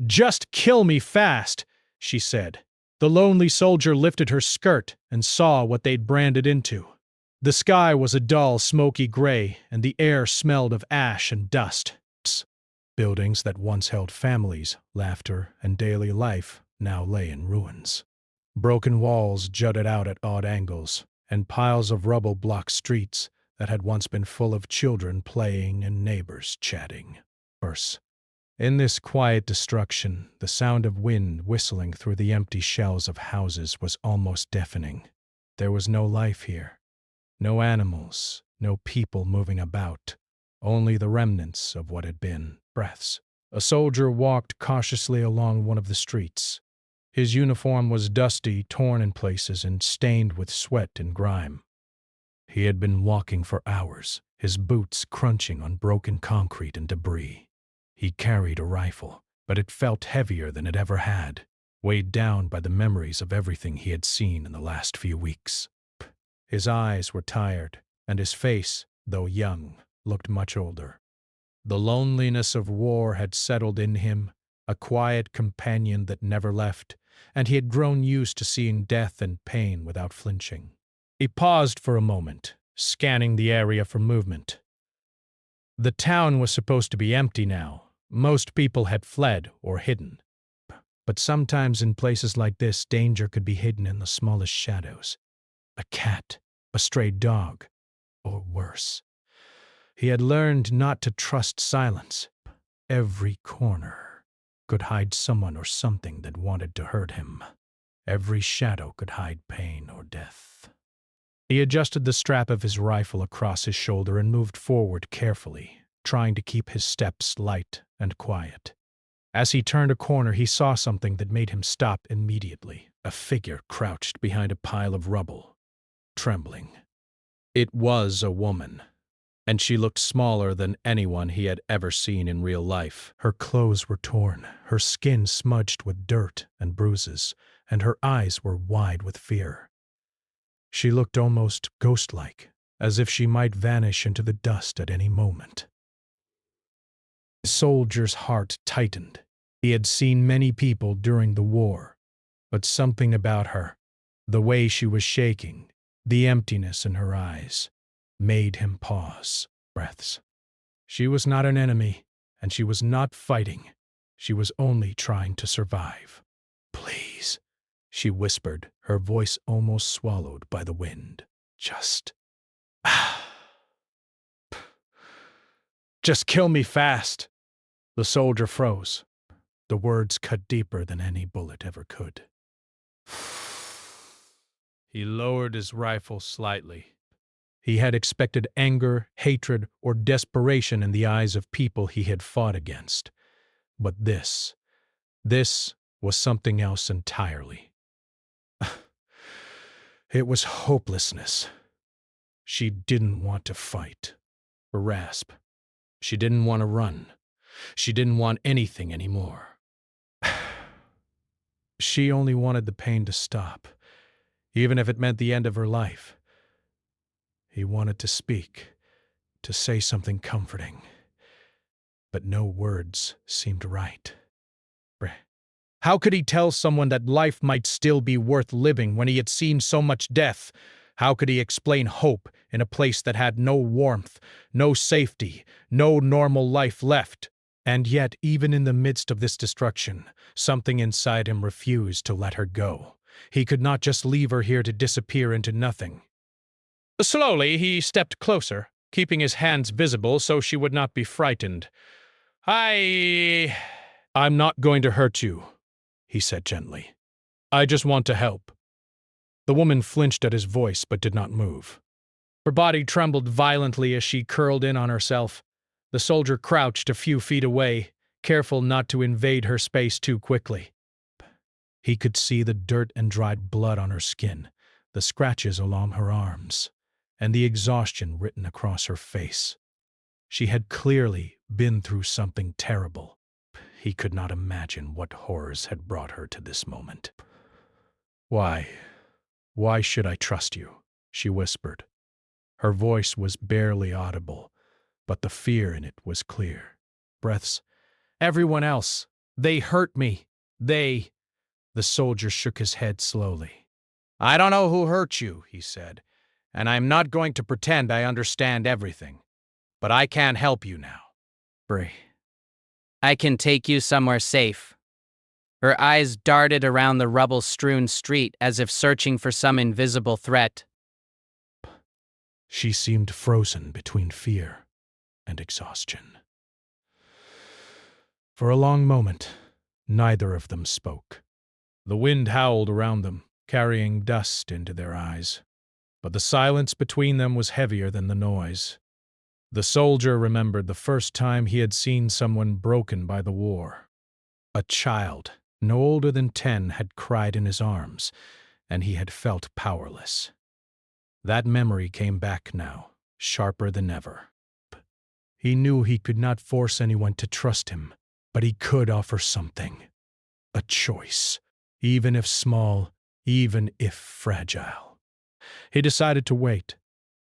"Just kill me fast," she said. The lonely soldier lifted her skirt and saw what they'd branded into. The sky was a dull, smoky gray, and the air smelled of ash and dust. Buildings that once held families, laughter, and daily life now lay in ruins. Broken walls jutted out at odd angles, and piles of rubble blocked streets that had once been full of children playing and neighbors chatting. In this quiet destruction, the sound of wind whistling through the empty shells of houses was almost deafening. There was no life here. No animals, no people moving about, only the remnants of what had been. Breaths. A soldier walked cautiously along one of the streets. His uniform was dusty, torn in places, and stained with sweat and grime. He had been walking for hours, his boots crunching on broken concrete and debris. He carried a rifle, but it felt heavier than it ever had, weighed down by the memories of everything he had seen in the last few weeks. His eyes were tired, and his face, though young, looked much older. The loneliness of war had settled in him, a quiet companion that never left, and he had grown used to seeing death and pain without flinching. He paused for a moment, scanning the area for movement. The town was supposed to be empty now. Most people had fled or hidden. But sometimes in places like this, danger could be hidden in the smallest shadows. A cat, a stray dog, or worse. He had learned not to trust silence. Every corner could hide someone or something that wanted to hurt him. Every shadow could hide pain or death. He adjusted the strap of his rifle across his shoulder and moved forward carefully, trying to keep his steps light and quiet. As he turned a corner, he saw something that made him stop immediately. A figure crouched behind a pile of rubble, trembling. It was a woman, and she looked smaller than anyone he had ever seen in real life. Her clothes were torn, her skin smudged with dirt and bruises, and her eyes were wide with fear. She looked almost ghost-like, as if she might vanish into the dust at any moment. The soldier's heart tightened. He had seen many people during the war, but something about her, the way she was shaking, the emptiness in her eyes, made him pause. Breaths. She was not an enemy, and she was not fighting. She was only trying to survive. "Please," she whispered, her voice almost swallowed by the wind. Just kill me fast." The soldier froze. The words cut deeper than any bullet ever could. He lowered his rifle slightly. He had expected anger, hatred, or desperation in the eyes of people he had fought against. But this was something else entirely. It was hopelessness. She didn't want to fight or rasp. She didn't want to run. She didn't want anything anymore. She only wanted the pain to stop, even if it meant the end of her life. He wanted to speak, to say something comforting, but no words seemed right. How could he tell someone that life might still be worth living when he had seen so much death? How could he explain hope in a place that had no warmth, no safety, no normal life left? And yet, even in the midst of this destruction, something inside him refused to let her go. He could not just leave her here to disappear into nothing. Slowly, he stepped closer, keeping his hands visible so she would not be frightened. I'm not going to hurt you," he said gently. "I just want to help." The woman flinched at his voice but did not move. Her body trembled violently as she curled in on herself. The soldier crouched a few feet away, careful not to invade her space too quickly. He could see the dirt and dried blood on her skin, the scratches along her arms, and the exhaustion written across her face. She had clearly been through something terrible. He could not imagine what horrors had brought her to this moment. Why should I trust you?" she whispered. Her voice was barely audible, but the fear in it was clear. Breaths. "Everyone else, They hurt me. They—" The soldier shook his head slowly. "I don't know who hurt you," he said, "and I'm not going to pretend I understand everything. But I can't help you now. Bray." "I can take you somewhere safe." Her eyes darted around the rubble-strewn street as if searching for some invisible threat. She seemed frozen between fear and exhaustion. For a long moment, neither of them spoke. The wind howled around them, carrying dust into their eyes. But the silence between them was heavier than the noise. The soldier remembered the first time he had seen someone broken by the war. A child, no older than 10, had cried in his arms, and he had felt powerless. That memory came back now, sharper than ever. He knew he could not force anyone to trust him, but he could offer something. A choice, even if small, even if fragile. He decided to wait.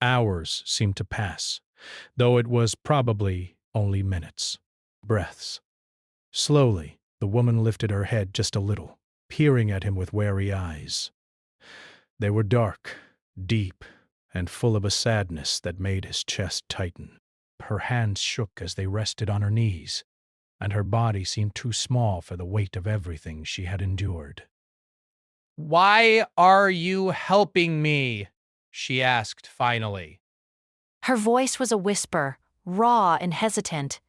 Hours seemed to pass, though it was probably only minutes. Breaths. Slowly, the woman lifted her head just a little, peering at him with wary eyes. They were dark, deep, and full of a sadness that made his chest tighten. Her hands shook as they rested on her knees, and her body seemed too small for the weight of everything she had endured. "Why are you helping me?" she asked finally. Her voice was a whisper, raw and hesitant.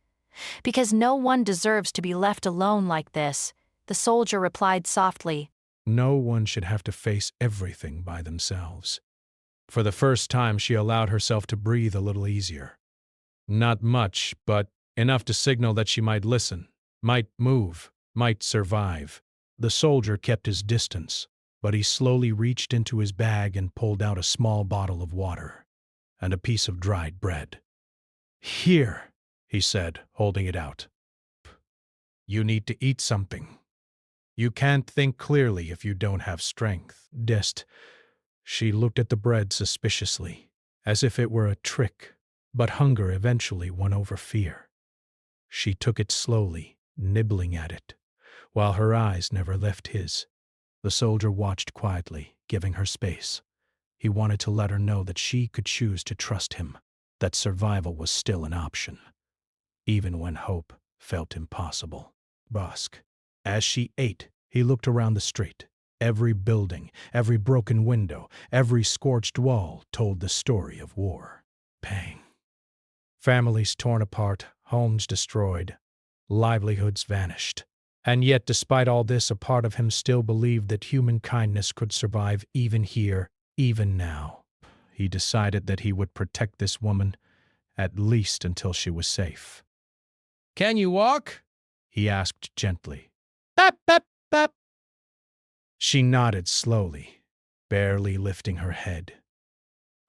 "Because no one deserves to be left alone like this," the soldier replied softly. No one should have to face everything by themselves. For the first time, she allowed herself to breathe a little easier. Not much, but enough to signal that she might listen, might move, might survive. The soldier kept his distance, but he slowly reached into his bag and pulled out a small bottle of water and a piece of dried bread. "Here," he said, holding it out. "You need to eat something. You can't think clearly if you don't have strength." She looked at the bread suspiciously, as if it were a trick, but hunger eventually won over fear. She took it slowly, nibbling at it, while her eyes never left his. The soldier watched quietly, giving her space. He wanted to let her know that she could choose to trust him, that survival was still an option, even when hope felt impossible. As she ate, he looked around the street. Every building, every broken window, every scorched wall told the story of war. Pain. Families torn apart, homes destroyed, livelihoods vanished. And yet, despite all this, a part of him still believed that human kindness could survive even here, even now. He decided that he would protect this woman, at least until she was safe. "Can you walk?" he asked gently. "Bap, bap, bap." She nodded slowly, barely lifting her head.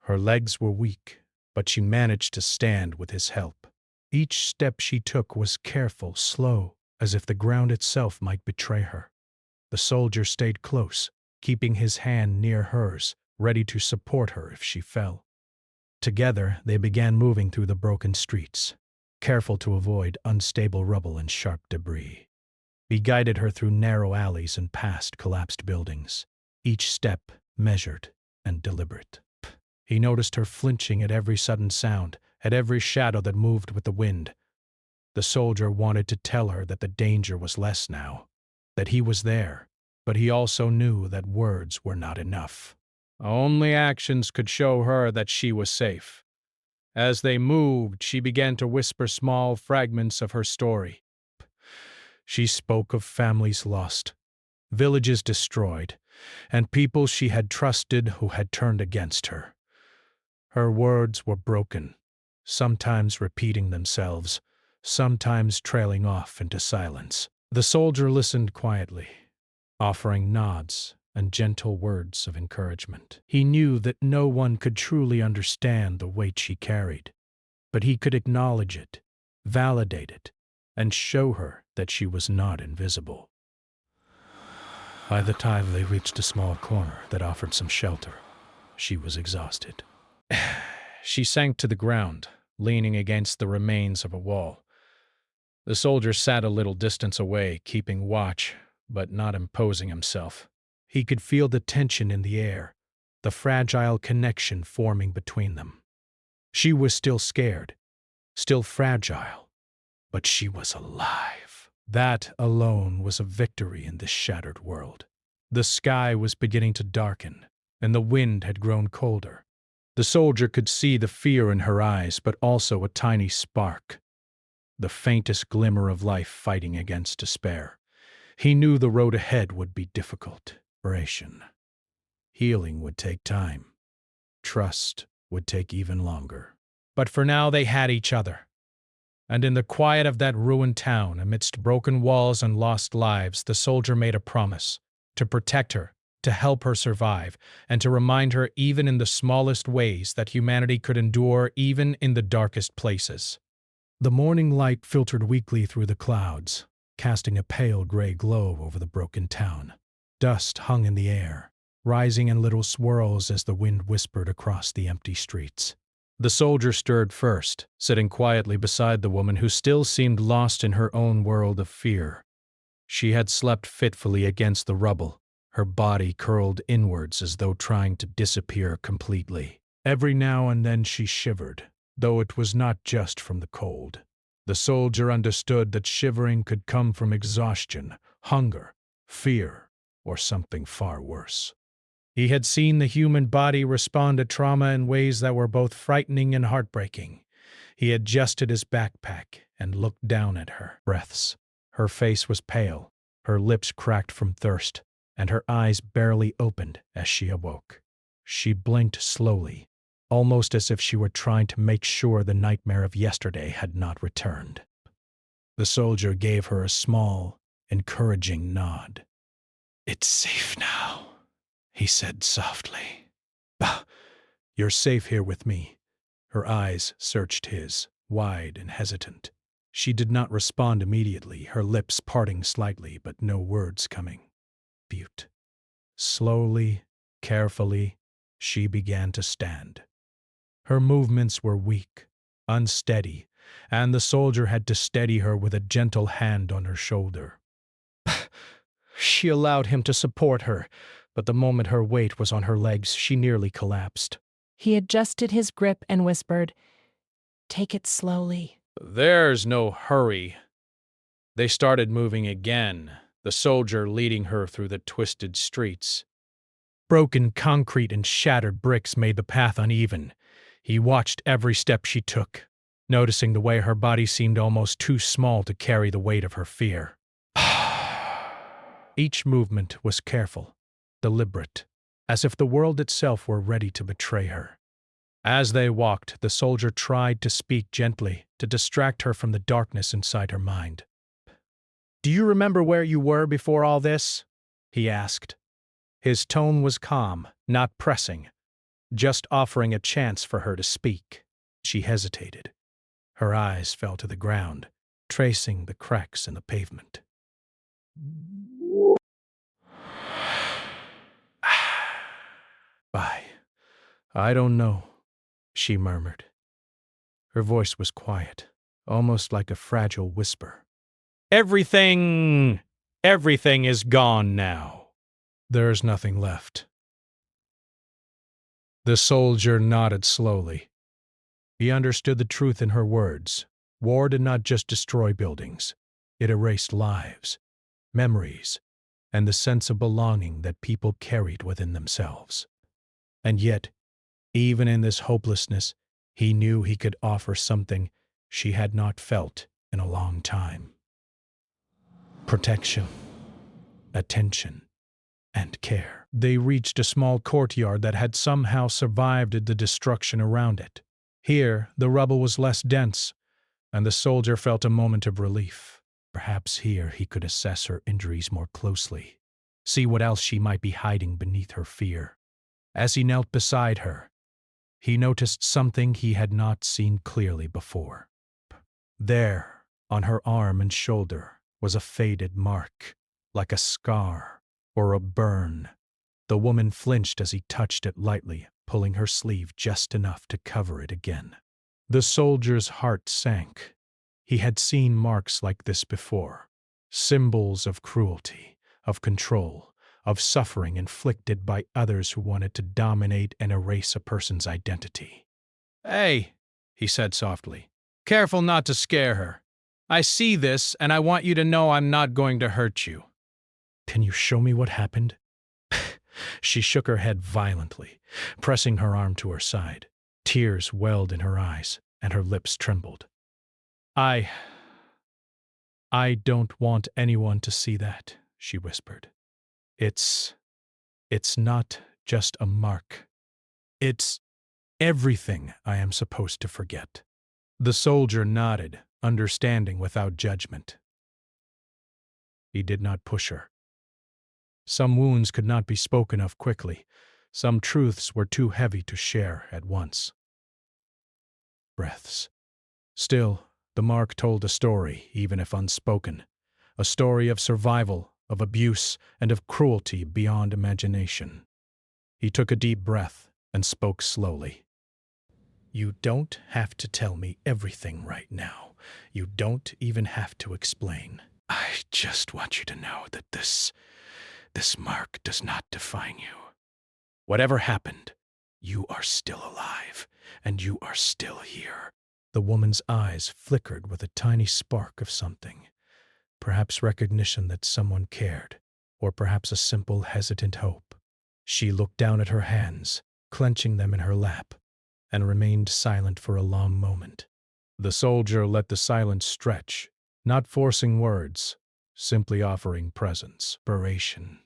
Her legs were weak, but she managed to stand with his help. Each step she took was careful, slow, as if the ground itself might betray her. The soldier stayed close, keeping his hand near hers, ready to support her if she fell. Together, they began moving through the broken streets, careful to avoid unstable rubble and sharp debris. He guided her through narrow alleys and past collapsed buildings, each step measured and deliberate. He noticed her flinching at every sudden sound, at every shadow that moved with the wind. The soldier wanted to tell her that the danger was less now, that he was there, but he also knew that words were not enough. Only actions could show her that she was safe. As they moved, she began to whisper small fragments of her story. She spoke of families lost, villages destroyed, and people she had trusted who had turned against her. Her words were broken, sometimes repeating themselves, sometimes trailing off into silence. The soldier listened quietly, offering nods and gentle words of encouragement. He knew that no one could truly understand the weight she carried, but he could acknowledge it, validate it, and show her that she was not invisible. By the time they reached a small corner that offered some shelter, she was exhausted. She sank to the ground, leaning against the remains of a wall. The soldier sat a little distance away, keeping watch, but not imposing himself. He could feel the tension in the air, the fragile connection forming between them. She was still scared, still fragile, but she was alive. That alone was a victory in this shattered world. The sky was beginning to darken, and the wind had grown colder. The soldier could see the fear in her eyes, but also a tiny spark, the faintest glimmer of life fighting against despair. He knew the road ahead would be difficult. Healing would take time. Trust would take even longer. But for now they had each other. And in the quiet of that ruined town, amidst broken walls and lost lives, the soldier made a promise to protect her, to help her survive, and to remind her even in the smallest ways that humanity could endure even in the darkest places. The morning light filtered weakly through the clouds, casting a pale gray glow over the broken town. Dust hung in the air, rising in little swirls as the wind whispered across the empty streets. The soldier stirred first, sitting quietly beside the woman who still seemed lost in her own world of fear. She had slept fitfully against the rubble, her body curled inwards as though trying to disappear completely. Every now and then she shivered, though it was not just from the cold. The soldier understood that shivering could come from exhaustion, hunger, fear, or something far worse. He had seen the human body respond to trauma in ways that were both frightening and heartbreaking. He adjusted his backpack and looked down at her. Breaths. Her face was pale, her lips cracked from thirst, and her eyes barely opened as she awoke. She blinked slowly, almost as if she were trying to make sure the nightmare of yesterday had not returned. The soldier gave her a small, encouraging nod. "It's safe now," he said softly. "Bah, you're safe here with me." Her eyes searched his, wide and hesitant. She did not respond immediately, her lips parting slightly, but no words coming. Butte. Slowly, carefully, she began to stand. Her movements were weak, unsteady, and the soldier had to steady her with a gentle hand on her shoulder. She allowed him to support her, but the moment her weight was on her legs, she nearly collapsed. He adjusted his grip and whispered, "Take it slowly." "There's no hurry." They started moving again, the soldier leading her through the twisted streets. Broken concrete and shattered bricks made the path uneven. He watched every step she took, noticing the way her body seemed almost too small to carry the weight of her fear. Each movement was careful, deliberate, as if the world itself were ready to betray her. As they walked, the soldier tried to speak gently, to distract her from the darkness inside her mind. "Do you remember where you were before all this?" he asked. His tone was calm, not pressing, just offering a chance for her to speak. She hesitated. Her eyes fell to the ground, tracing the cracks in the pavement. I don't know," she murmured. Her voice was quiet, almost like a fragile whisper. Everything is gone now. There's nothing left." The soldier nodded slowly. He understood the truth in her words. War did not just destroy buildings. It erased lives, memories, and the sense of belonging that people carried within themselves. And yet, even in this hopelessness, he knew he could offer something she had not felt in a long time. Protection, attention, and care. They reached a small courtyard that had somehow survived the destruction around it. Here, the rubble was less dense, and the soldier felt a moment of relief. Perhaps here he could assess her injuries more closely, see what else she might be hiding beneath her fear. As he knelt beside her, he noticed something he had not seen clearly before. There, on her arm and shoulder, was a faded mark, like a scar or a burn. The woman flinched as he touched it lightly, pulling her sleeve just enough to cover it again. The soldier's heart sank. He had seen marks like this before, symbols of cruelty, of control, of suffering inflicted by others who wanted to dominate and erase a person's identity. "Hey," he said softly, "careful not to scare her. I see this, and I want you to know I'm not going to hurt you." "Can you show me what happened?" She shook her head violently, pressing her arm to her side. Tears welled in her eyes, and her lips trembled. I don't want anyone to see that," she whispered. It's not just a mark. It's everything I am supposed to forget." The soldier nodded, understanding without judgment. He did not push her. Some wounds could not be spoken of quickly. Some truths were too heavy to share at once. Breaths. Still, the mark told a story, even if unspoken. A story of survival, of abuse, and of cruelty beyond imagination. He took a deep breath and spoke slowly. "You don't have to tell me everything right now. You don't even have to explain. I just want you to know that this mark does not define you. Whatever happened, you are still alive, and you are still here." The woman's eyes flickered with a tiny spark of something. Perhaps recognition that someone cared, or perhaps a simple, hesitant hope. She looked down at her hands, clenching them in her lap, and remained silent for a long moment. The soldier let the silence stretch, not forcing words, simply offering presence, inspiration.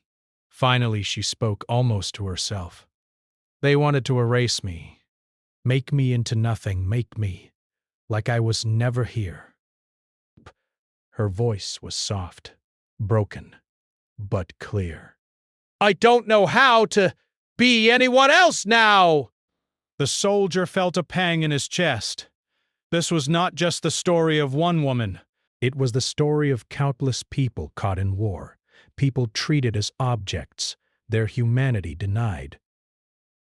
Finally, she spoke almost to herself. "They wanted to erase me, make me into nothing, make me like I was never here." Her voice was soft, broken, but clear. "I don't know how to be anyone else now!" The soldier felt a pang in his chest. This was not just the story of one woman. It was the story of countless people caught in war, people treated as objects, their humanity denied.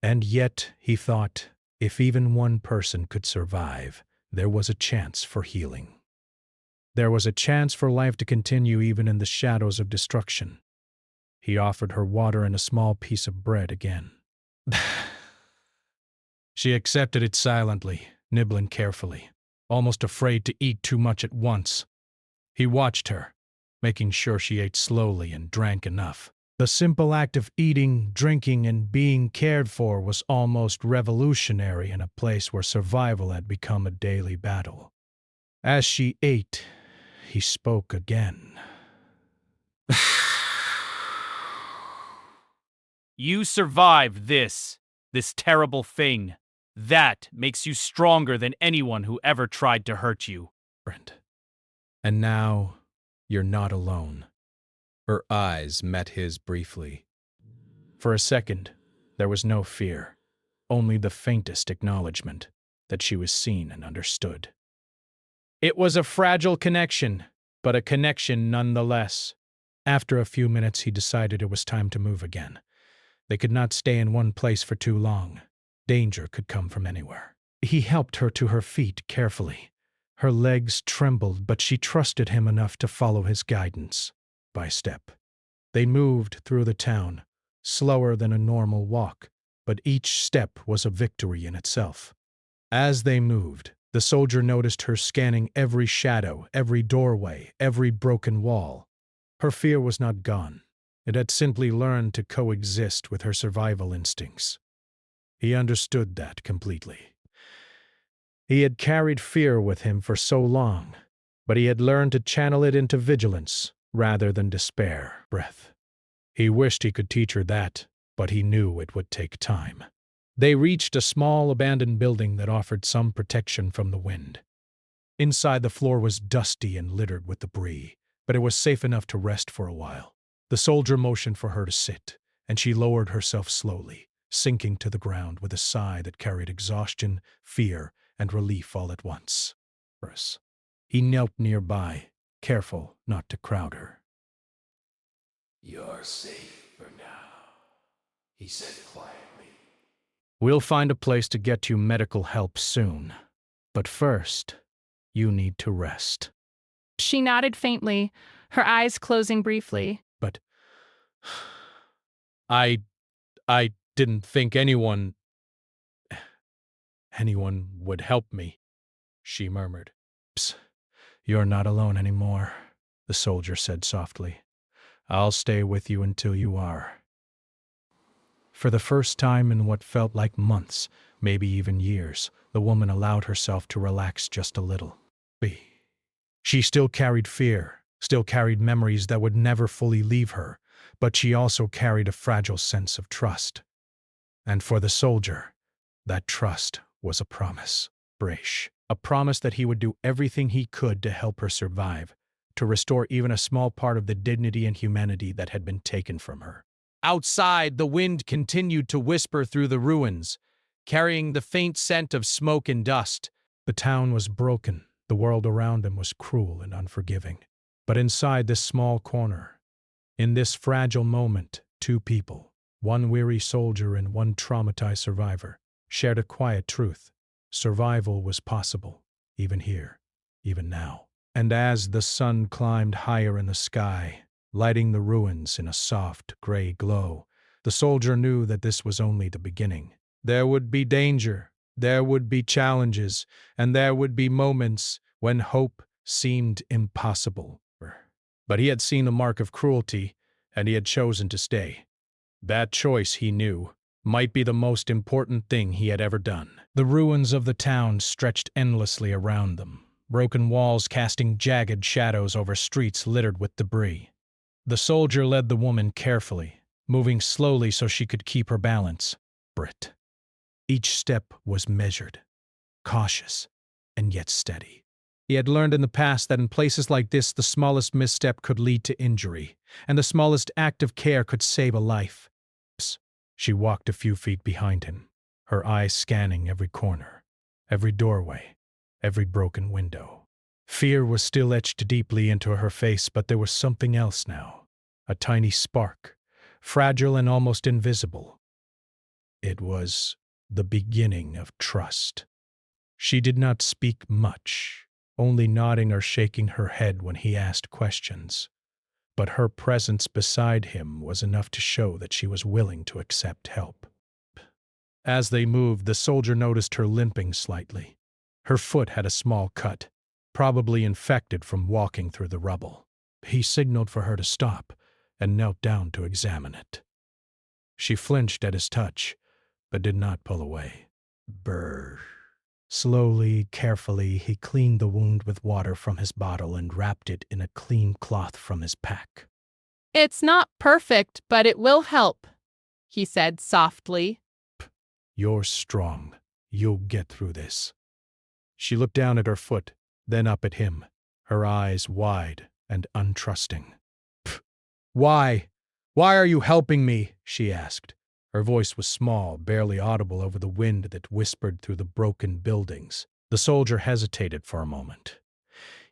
And yet, he thought, if even one person could survive, there was a chance for healing. There was a chance for life to continue even in the shadows of destruction. He offered her water and a small piece of bread again. She accepted it silently, nibbling carefully, almost afraid to eat too much at once. He watched her, making sure she ate slowly and drank enough. The simple act of eating, drinking, and being cared for was almost revolutionary in a place where survival had become a daily battle. As she ate, he spoke again. "You survived this terrible thing. That makes you stronger than anyone who ever tried to hurt you." And now, you're not alone. Her eyes met his briefly. For a second, there was no fear, only the faintest acknowledgement that she was seen and understood. It was a fragile connection, but a connection nonetheless. After a few minutes, he decided it was time to move again. They could not stay in one place for too long. Danger could come from anywhere. He helped her to her feet carefully. Her legs trembled, but she trusted him enough to follow his guidance. By step. They moved through the town, slower than a normal walk, but each step was a victory in itself. As they moved, the soldier noticed her scanning every shadow, every doorway, every broken wall. Her fear was not gone. It had simply learned to coexist with her survival instincts. He understood that completely. He had carried fear with him for so long, but he had learned to channel it into vigilance rather than despair. Breath. He wished he could teach her that, but he knew it would take time. They reached a small abandoned building that offered some protection from the wind. Inside, the floor was dusty and littered with debris, but it was safe enough to rest for a while. The soldier motioned for her to sit, and she lowered herself slowly, sinking to the ground with a sigh that carried exhaustion, fear, and relief all at once. He knelt nearby, careful not to crowd her. "You're safe for now," he said quietly. "We'll find a place to get you medical help soon. But first, You need to rest. She nodded faintly, her eyes closing briefly. But I didn't think anyone would help me, she murmured. Psst, you're not alone anymore, the soldier said softly. I'll stay with you until you are. For the first time in what felt like months, maybe even years, the woman allowed herself to relax just a little. She still carried fear, still carried memories that would never fully leave her, but she also carried a fragile sense of trust. And for the soldier, that trust was a promise. A promise that he would do everything he could to help her survive, to restore even a small part of the dignity and humanity that had been taken from her. Outside, the wind continued to whisper through the ruins, carrying the faint scent of smoke and dust. The town was broken. The world around them was cruel and unforgiving. But inside this small corner, in this fragile moment, two people, one weary soldier and one traumatized survivor, shared a quiet truth. Survival was possible, even here, even now. And as the sun climbed higher in the sky, lighting the ruins in a soft, gray glow, the soldier knew that this was only the beginning. There would be danger, there would be challenges, and there would be moments when hope seemed impossible. But he had seen the mark of cruelty, and he had chosen to stay. That choice, he knew, might be the most important thing he had ever done. The ruins of the town stretched endlessly around them, broken walls casting jagged shadows over streets littered with debris. The soldier led the woman carefully, moving slowly so she could keep her balance. Each step was measured, cautious, and yet steady. He had learned in the past that in places like this, the smallest misstep could lead to injury, and the smallest act of care could save a life. She walked a few feet behind him, her eyes scanning every corner, every doorway, every broken window. Fear was still etched deeply into her face, but there was something else now, a tiny spark, fragile and almost invisible. It was the beginning of trust. She did not speak much, only nodding or shaking her head when he asked questions. But her presence beside him was enough to show that she was willing to accept help. As they moved, the soldier noticed her limping slightly. Her foot had a small cut, probably infected from walking through the rubble. He signaled for her to stop and knelt down to examine it. She flinched at his touch, but did not pull away. Brr. Slowly, carefully, he cleaned the wound with water from his bottle and wrapped it in a clean cloth from his pack. It's not perfect, but it will help, he said softly. You're strong. You'll get through this. She looked down at her foot, then up at him, her eyes wide and untrusting. Why? Why are you helping me? She asked. Her voice was small, barely audible over the wind that whispered through the broken buildings. The soldier hesitated for a moment.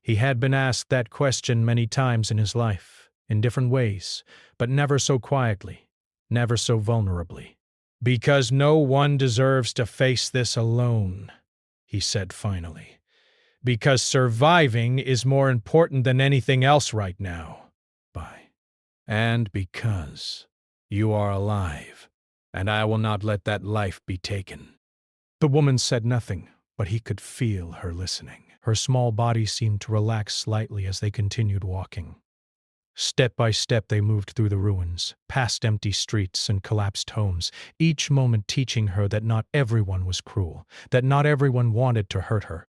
He had been asked that question many times in his life, in different ways, but never so quietly, never so vulnerably. Because no one deserves to face this alone, he said finally. Because surviving is more important than anything else right now. And because you are alive, and I will not let that life be taken. The woman said nothing, but he could feel her listening. Her small body seemed to relax slightly as they continued walking. Step by step they moved through the ruins, past empty streets and collapsed homes, each moment teaching her that not everyone was cruel, that not everyone wanted to hurt her.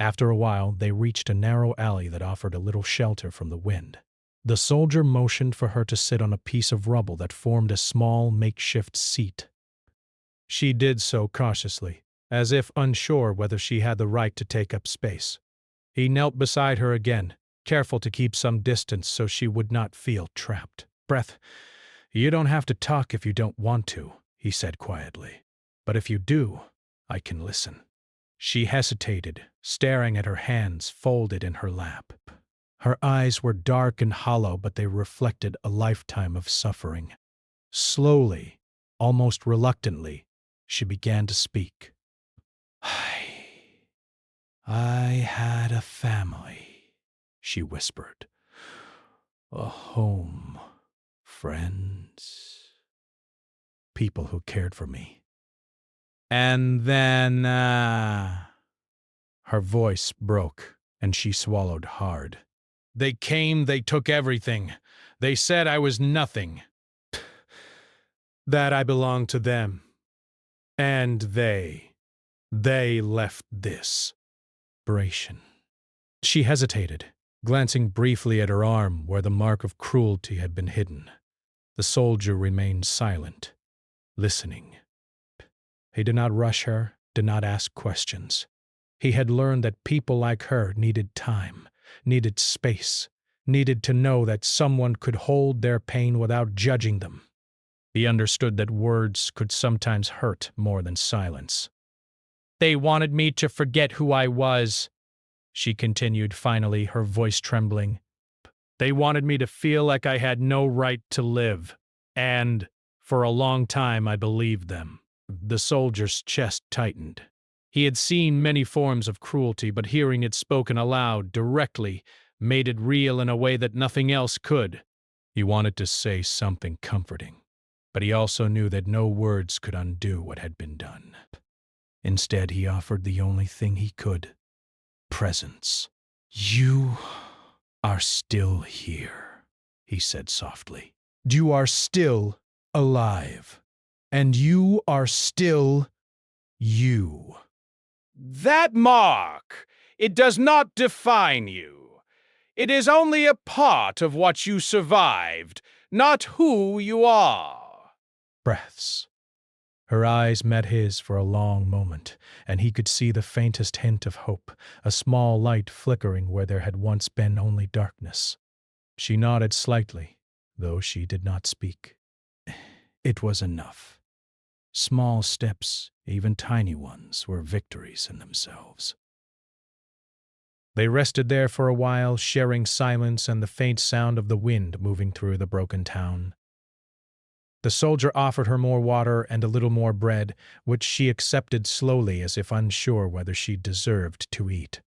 After a while, they reached a narrow alley that offered a little shelter from the wind. The soldier motioned for her to sit on a piece of rubble that formed a small, makeshift seat. She did so cautiously, as if unsure whether she had the right to take up space. He knelt beside her again, careful to keep some distance so she would not feel trapped. You don't have to talk if you don't want to, he said quietly. But if you do, I can listen. She hesitated, staring at her hands folded in her lap. Her eyes were dark and hollow, but they reflected a lifetime of suffering. Slowly, almost reluctantly, she began to speak. I had a family, she whispered. A home, friends, people who cared for me. And then, her voice broke, and she swallowed hard. They came, they took everything. They said I was nothing. That I belonged to them. And they left this. Narration. She hesitated, glancing briefly at her arm where the mark of cruelty had been hidden. The soldier remained silent, listening. He did not rush her, did not ask questions. He had learned that people like her needed time, needed space, needed to know that someone could hold their pain without judging them. He understood that words could sometimes hurt more than silence. They wanted me to forget who I was, she continued finally, her voice trembling. They wanted me to feel like I had no right to live. And, for a long time, I believed them. The soldier's chest tightened. He had seen many forms of cruelty, but hearing it spoken aloud, directly, made it real in a way that nothing else could. He wanted to say something comforting, but he also knew that no words could undo what had been done. Instead, he offered the only thing he could: presence. You are still here, he said softly. You are still alive. And you are still you. That mark, it does not define you. It is only a part of what you survived, not who you are. Breaths. Her eyes met his for a long moment, and he could see the faintest hint of hope, a small light flickering where there had once been only darkness. She nodded slightly, though she did not speak. It was enough. Small steps, even tiny ones, were victories in themselves. They rested there for a while, sharing silence and the faint sound of the wind moving through the broken town. The soldier offered her more water and a little more bread, which she accepted slowly as if unsure whether she deserved to eat.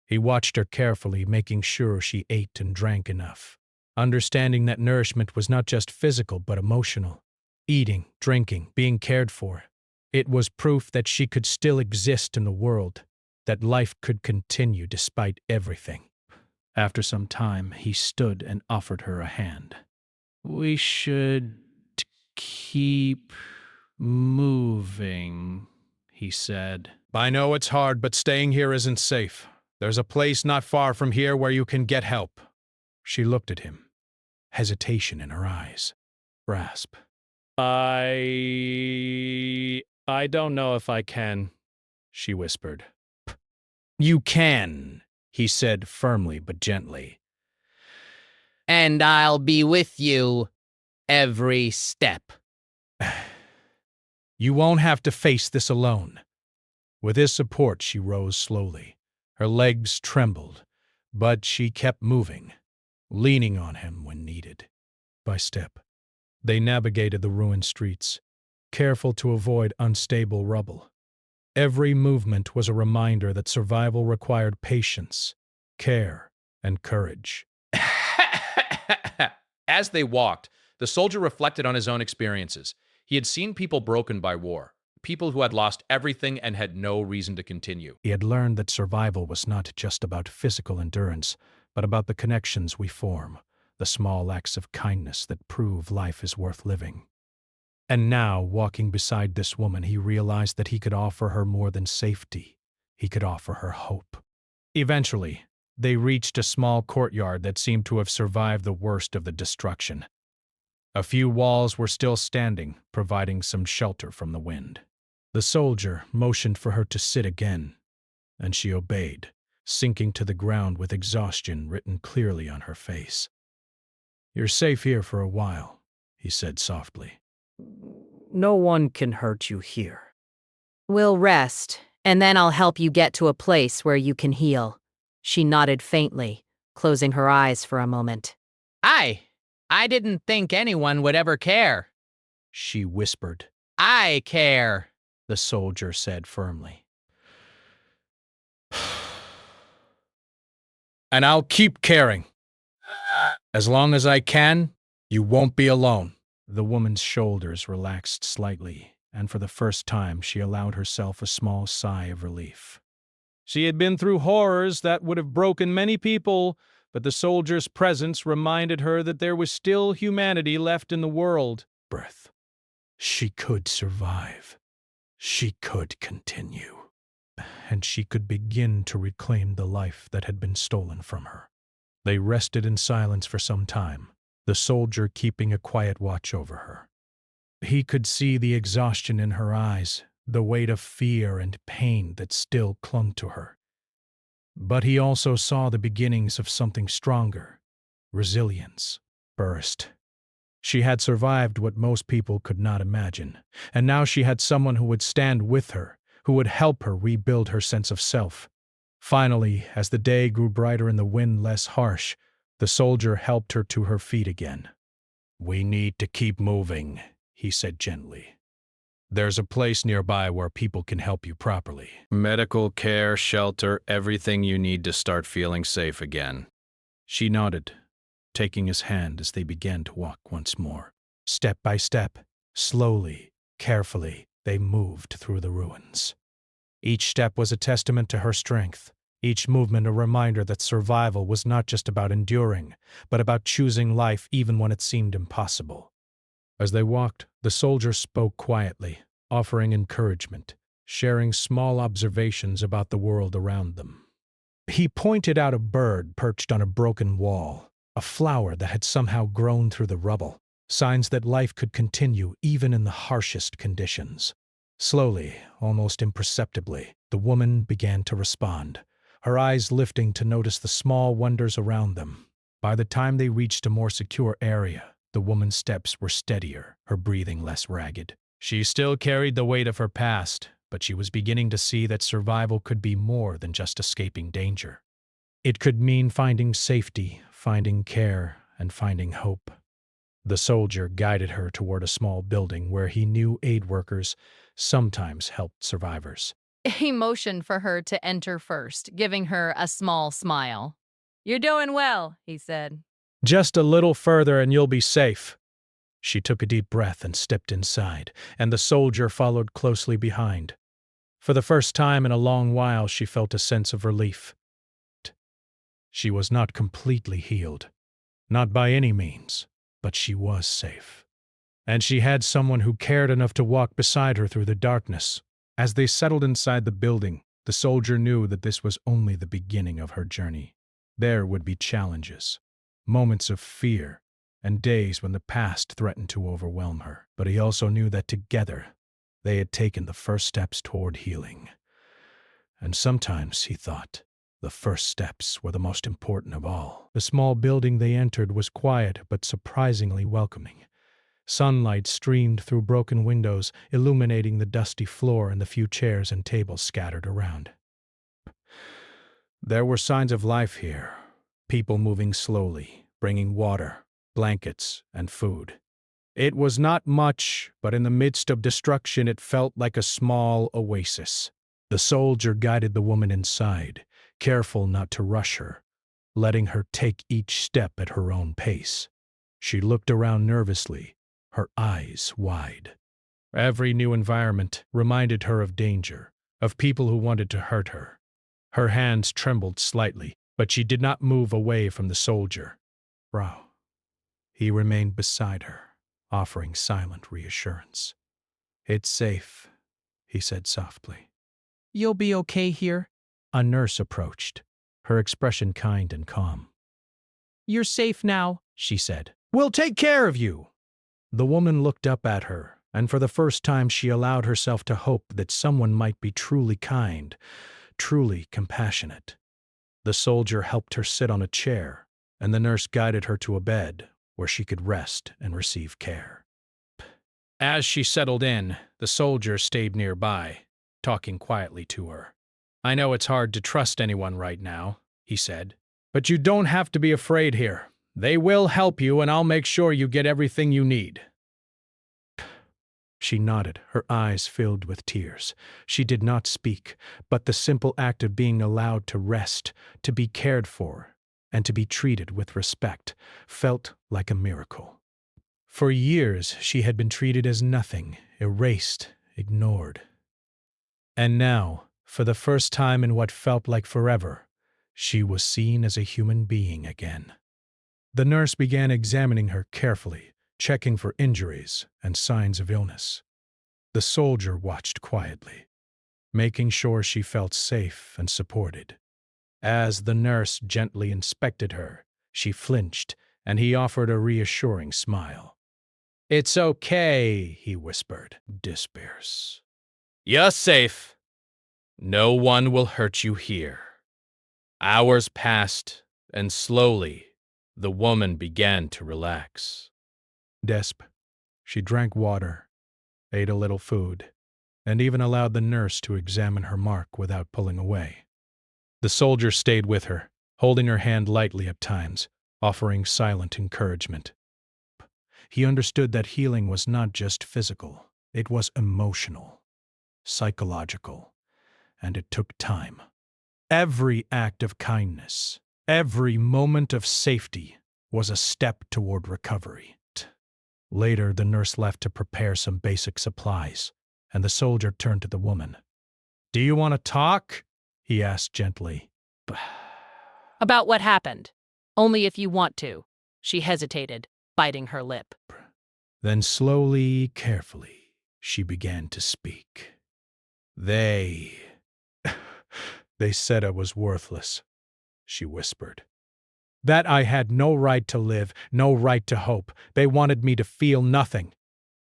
He watched her carefully, making sure she ate and drank enough, understanding that nourishment was not just physical but emotional. Eating, drinking, being cared for. It was proof that she could still exist in the world, that life could continue despite everything. After some time, he stood and offered her a hand. We should keep moving, he said. I know it's hard, but staying here isn't safe. There's a place not far from here where you can get help. She looked at him, hesitation in her eyes. Grasp. I don't know if I can, she whispered. You can, he said firmly but gently. And I'll be with you every step. You won't have to face this alone. With his support, she rose slowly. Her legs trembled, but she kept moving, leaning on him when needed. By step, they navigated the ruined streets, careful to avoid unstable rubble. Every movement was a reminder that survival required patience, care, and courage. As they walked, the soldier reflected on his own experiences. He had seen people broken by war, people who had lost everything and had no reason to continue. He had learned that survival was not just about physical endurance, but about the connections we form, the small acts of kindness that prove life is worth living. And now, walking beside this woman, he realized that he could offer her more than safety. He could offer her hope. Eventually, they reached a small courtyard that seemed to have survived the worst of the destruction. A few walls were still standing, providing some shelter from the wind. The soldier motioned for her to sit again, and she obeyed, sinking to the ground with exhaustion written clearly on her face. You're safe here for a while, he said softly. No one can hurt you here. We'll rest, and then I'll help you get to a place where you can heal. She nodded faintly, closing her eyes for a moment. I didn't think anyone would ever care. She whispered. I care, The soldier said firmly. And I'll keep caring. As long as I can, you won't be alone. The woman's shoulders relaxed slightly, and for the first time she allowed herself a small sigh of relief. She had been through horrors that would have broken many people, but the soldier's presence reminded her that there was still humanity left in the world. Breath. She could survive. She could continue. And she could begin to reclaim the life that had been stolen from her. They rested in silence for some time, the soldier keeping a quiet watch over her. He could see the exhaustion in her eyes, the weight of fear and pain that still clung to her. But he also saw the beginnings of something stronger. Resilience burst. She had survived what most people could not imagine, and now she had someone who would stand with her, who would help her rebuild her sense of self. Finally, as the day grew brighter and the wind less harsh, the soldier helped her to her feet again. "We need to keep moving," he said gently. "There's a place nearby where people can help you properly. Medical care, shelter, everything you need to start feeling safe again." She nodded, taking his hand as they began to walk once more. Step by step, slowly, carefully, they moved through the ruins. Each step was a testament to her strength, each movement a reminder that survival was not just about enduring, but about choosing life even when it seemed impossible. As they walked, the soldier spoke quietly, offering encouragement, sharing small observations about the world around them. He pointed out a bird perched on a broken wall, a flower that had somehow grown through the rubble, signs that life could continue even in the harshest conditions. Slowly, almost imperceptibly, the woman began to respond, her eyes lifting to notice the small wonders around them. By the time they reached a more secure area, the woman's steps were steadier, her breathing less ragged. She still carried the weight of her past, but she was beginning to see that survival could be more than just escaping danger. It could mean finding safety, finding care, and finding hope. The soldier guided her toward a small building where he knew aid workers sometimes helped survivors. He motioned for her to enter first, giving her a small smile. "You're doing well," he said. "Just a little further and you'll be safe." She took a deep breath and stepped inside, and the soldier followed closely behind. For the first time in a long while, she felt a sense of relief. She was not completely healed, not by any means, but she was safe. And she had someone who cared enough to walk beside her through the darkness. As they settled inside the building, the soldier knew that this was only the beginning of her journey. There would be challenges, moments of fear, and days when the past threatened to overwhelm her. But he also knew that together, they had taken the first steps toward healing. And sometimes, he thought, the first steps were the most important of all. The small building they entered was quiet but surprisingly welcoming. Sunlight streamed through broken windows, illuminating the dusty floor and the few chairs and tables scattered around. There were signs of life here, people moving slowly, bringing water, blankets, and food. It was not much, but in the midst of destruction it felt like a small oasis. The soldier guided the woman inside, careful not to rush her, letting her take each step at her own pace. She looked around nervously, her eyes wide. Every new environment reminded her of danger, of people who wanted to hurt her. Her hands trembled slightly, but she did not move away from the soldier. "Bro." He remained beside her, offering silent reassurance. "It's safe," he said softly. You'll be okay here. A nurse approached, her expression kind and calm. You're safe now. She said, "We'll take care of you." The woman looked up at her, and for the first time she allowed herself to hope that someone might be truly kind, truly compassionate. The soldier helped her sit on a chair, and the nurse guided her to a bed where she could rest and receive care. As she settled in, the soldier stayed nearby, talking quietly to her. "I know it's hard to trust anyone right now," he said, "but you don't have to be afraid here. They will help you, and I'll make sure you get everything you need." She nodded, her eyes filled with tears. She did not speak, but the simple act of being allowed to rest, to be cared for, and to be treated with respect felt like a miracle. For years, she had been treated as nothing, erased, ignored. And now, for the first time in what felt like forever, she was seen as a human being again. The nurse began examining her carefully, checking for injuries and signs of illness. The soldier watched quietly, making sure she felt safe and supported. As the nurse gently inspected her, she flinched, and he offered a reassuring smile. "It's okay," he whispered. "Disperse. You're safe. No one will hurt you here." Hours passed, and slowly, the woman began to relax. Desp. She drank water, ate a little food, and even allowed the nurse to examine her mark without pulling away. The soldier stayed with her, holding her hand lightly at times, offering silent encouragement. He understood that healing was not just physical, it was emotional, psychological, and it took time. Every act of kindness, every moment of safety was a step toward recovery. Later, the nurse left to prepare some basic supplies, and the soldier turned to the woman. "Do you want to talk?" he asked gently. About what happened. Only if you want to. She hesitated, biting her lip. Then slowly, carefully, she began to speak. They said I was worthless," she whispered. "That I had no right to live, no right to hope. They wanted me to feel nothing,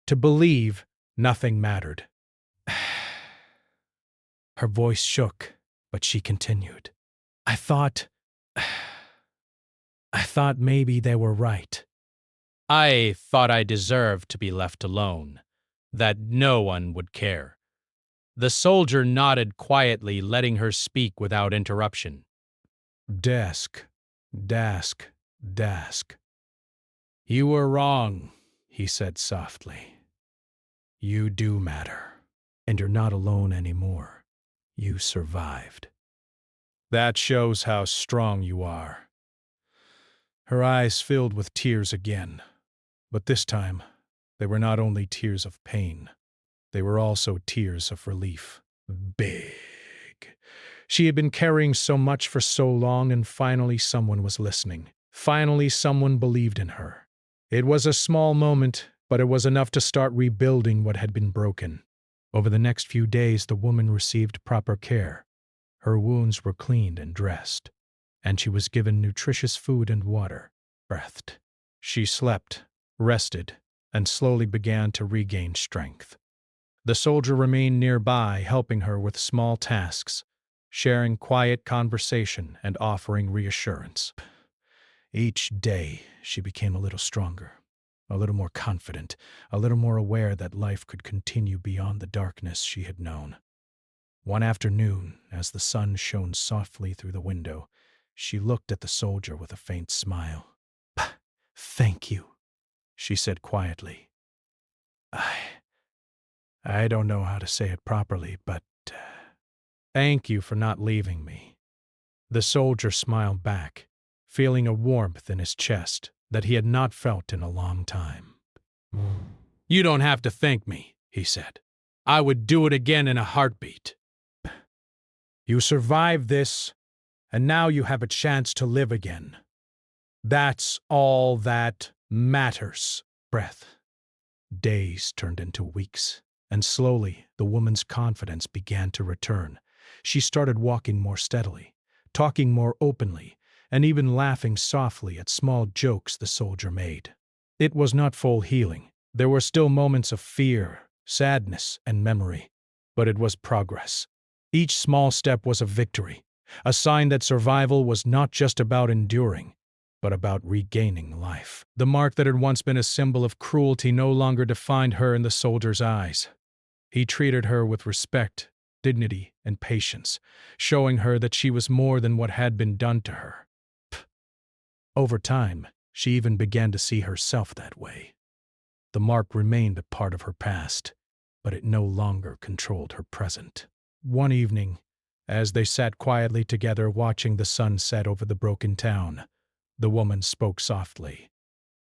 to believe nothing mattered." Her voice shook, but she continued. I thought maybe they were right. I thought I deserved to be left alone, that no one would care." The soldier nodded quietly, letting her speak without interruption. Dask. "You were wrong," he said softly. "You do matter, and you're not alone anymore. You survived. That shows how strong you are." Her eyes filled with tears again, but this time they were not only tears of pain, they were also tears of relief. Big. She had been carrying so much for so long, and finally someone was listening. Finally someone believed in her. It was a small moment, but it was enough to start rebuilding what had been broken. Over the next few days, the woman received proper care. Her wounds were cleaned and dressed, and she was given nutritious food and water. Breathed. She slept, rested, and slowly began to regain strength. The soldier remained nearby, helping her with small tasks, sharing quiet conversation and offering reassurance. Each day, she became a little stronger, a little more confident, a little more aware that life could continue beyond the darkness she had known. One afternoon, as the sun shone softly through the window, she looked at the soldier with a faint smile. "Thank you," she said quietly. I don't know how to say it properly, but thank you for not leaving me." The soldier smiled back, feeling a warmth in his chest that he had not felt in a long time. "You don't have to thank me," he said. "I would do it again in a heartbeat. You survived this, and now you have a chance to live again. That's all that matters." Breath. Days turned into weeks, and slowly the woman's confidence began to return. She started walking more steadily, talking more openly, and even laughing softly at small jokes the soldier made. It was not full healing. There were still moments of fear, sadness, and memory, but it was progress. Each small step was a victory, a sign that survival was not just about enduring, but about regaining life. The mark that had once been a symbol of cruelty no longer defined her in the soldier's eyes. He treated her with respect, dignity, and patience, showing her that she was more than what had been done to her. Over time, she even began to see herself that way. The mark remained a part of her past, but it no longer controlled her present. One evening, as they sat quietly together watching the sun set over the broken town, The woman spoke softly.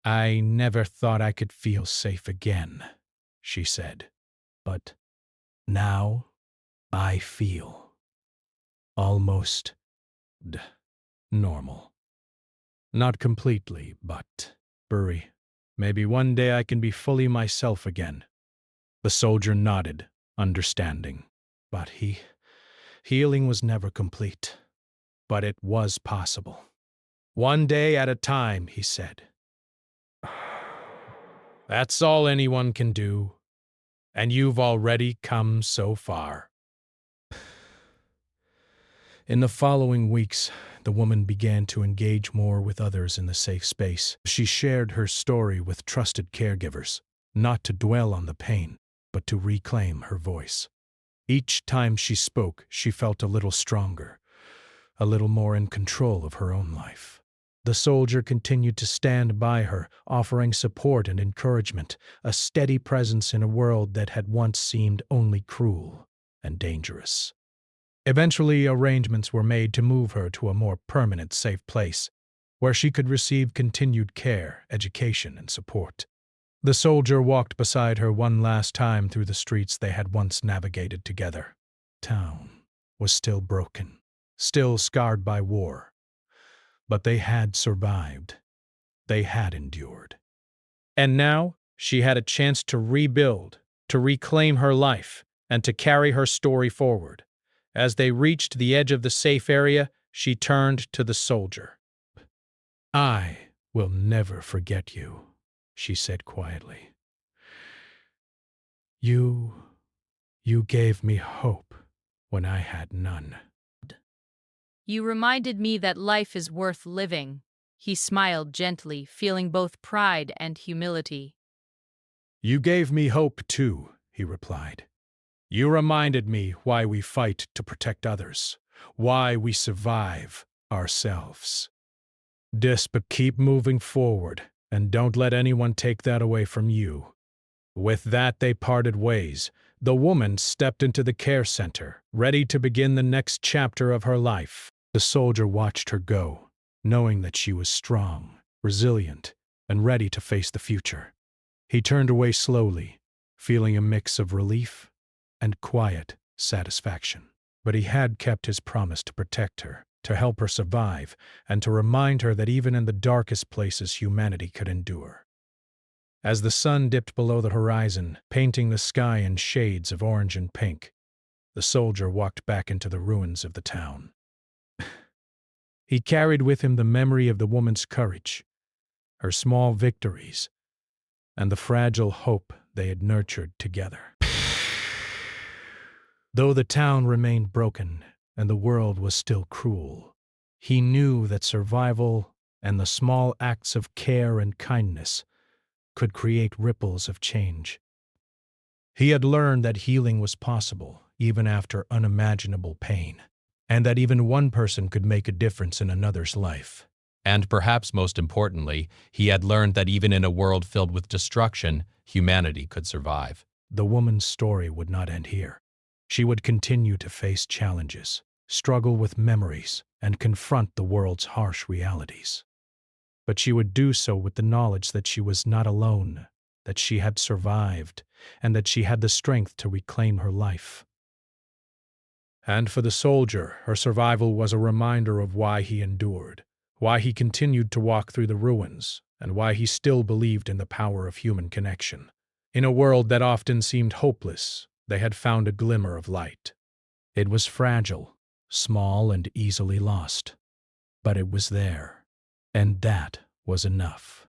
"I never thought I could feel safe again," she said. "But now I feel almost normal. Not completely, but, Burry, maybe one day I can be fully myself again." The soldier nodded, understanding. But healing was never complete. But it was possible. "One day at a time," he said. "That's all anyone can do. And you've already come so far." In the following weeks, the woman began to engage more with others in the safe space. She shared her story with trusted caregivers, not to dwell on the pain, but to reclaim her voice. Each time she spoke, she felt a little stronger, a little more in control of her own life. The soldier continued to stand by her, offering support and encouragement, a steady presence in a world that had once seemed only cruel and dangerous. Eventually, arrangements were made to move her to a more permanent, safe place, where she could receive continued care, education, and support. The soldier walked beside her one last time through the streets they had once navigated together. Town was still broken, still scarred by war. But they had survived. They had endured. And now she had a chance to rebuild, to reclaim her life, and to carry her story forward. As they reached the edge of the safe area, she turned to the soldier. "I will never forget you," she said quietly. You gave me hope when I had none." You reminded me that life is worth living. He smiled gently, feeling both pride and humility. "You gave me hope, too," he replied. "You reminded me why we fight to protect others, why we survive ourselves. But keep moving forward, and don't let anyone take that away from you." With that, they parted ways. The woman stepped into the care center, ready to begin the next chapter of her life. The soldier watched her go, knowing that she was strong, resilient, and ready to face the future. He turned away slowly, feeling a mix of relief and quiet satisfaction. But he had kept his promise to protect her, to help her survive, and to remind her that even in the darkest places humanity could endure. As the sun dipped below the horizon, painting the sky in shades of orange and pink, the soldier walked back into the ruins of the town. He carried with him the memory of the woman's courage, her small victories, and the fragile hope they had nurtured together. Though the town remained broken and the world was still cruel, he knew that survival and the small acts of care and kindness could create ripples of change. He had learned that healing was possible even after unimaginable pain, and that even one person could make a difference in another's life. And perhaps most importantly, he had learned that even in a world filled with destruction, humanity could survive. The woman's story would not end here. She would continue to face challenges, struggle with memories, and confront the world's harsh realities. But she would do so with the knowledge that she was not alone, that she had survived, and that she had the strength to reclaim her life. And for the soldier, her survival was a reminder of why he endured, why he continued to walk through the ruins, and why he still believed in the power of human connection. In a world that often seemed hopeless, they had found a glimmer of light. It was fragile, small, and easily lost, but it was there, and that was enough.